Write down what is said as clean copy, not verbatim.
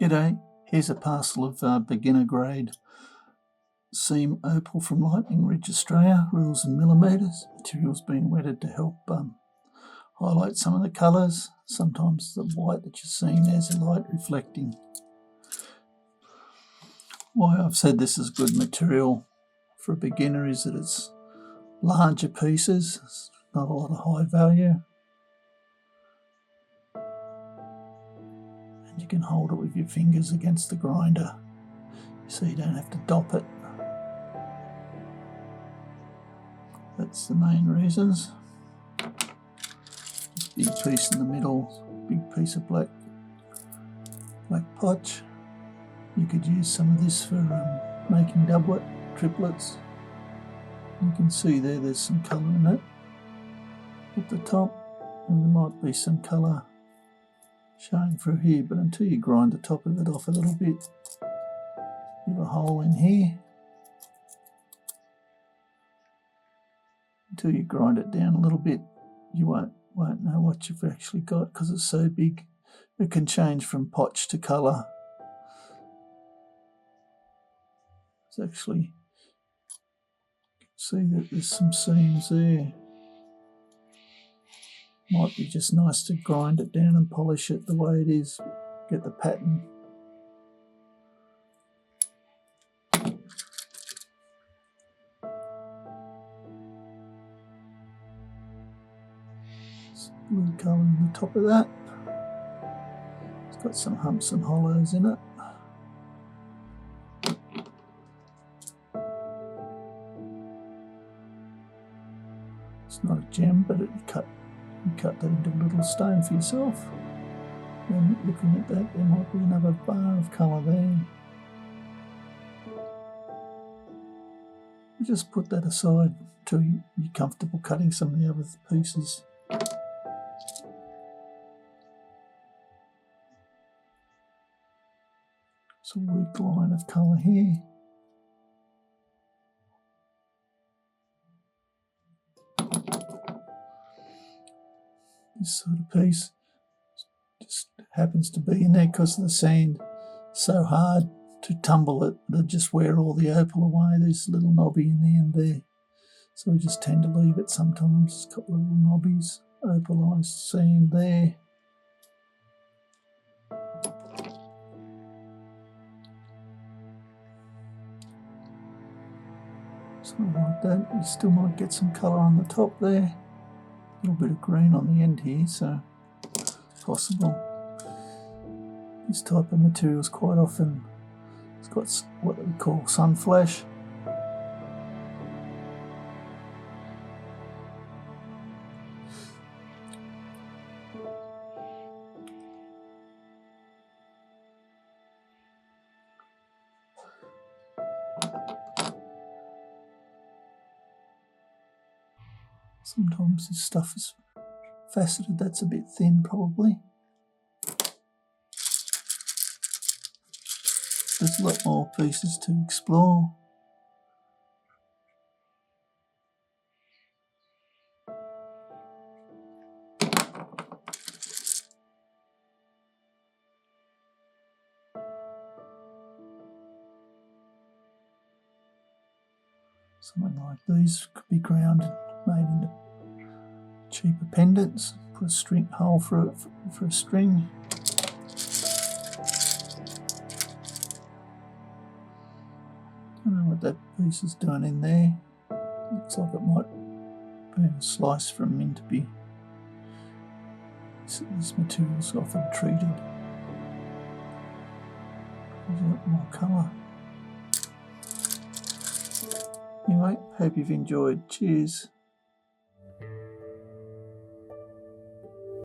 G'day, here's a parcel of beginner grade seam opal from Lightning Ridge, Australia, rules in millimetres. Material's been wetted to help highlight some of the colours. Sometimes the white that you're seeing there's a light reflecting. Why I've said this is good material for a beginner is that it's larger pieces, it's not a lot of high value. You can hold it with your fingers against the grinder so you don't have to dop it. That's the main reasons. This big piece in the middle, big piece of black potch. You could use some of this for making doublet, triplets. You can see there's some colour in it at the top, and there might be some colour showing through here, but until you grind the top of it off a little bit, you have a hole in here. Until you grind it down a little bit, you won't know what you've actually got because it's so big. It can change from potch to colour. It's actually, you can see that there's some seams there. Might be just nice to grind it down and polish it the way it is, get the pattern. Blue colour in the top of that. It's got some humps and hollows in it. It's not a gem, but you cut that into a little stone for yourself. Then looking at that, there might be another bar of colour there. Just put that aside until you're comfortable cutting some of the other pieces. It's a weak line of colour here. This sort of piece just happens to be in there because of the sand. So hard to tumble it, they just wear all the opal away. There's a little knobby in the end there, so we just tend to leave it sometimes. A couple of little knobbies, opalised sand there. Something like that. You still might get some colour on the top there. A little bit of green on the end here, so possible. This type of material is quite often, it's got what we call sun flash. Sometimes this stuff is faceted, that's a bit thin probably. There's a lot more pieces to explore. Something like these could be ground and made into cheaper pendants. Put a string hole for a string. I don't know what that piece is doing in there. Looks like it might be a slice from meant to be. This material's often treated. Gives it more colour. Anyway, hope you've enjoyed. Cheers.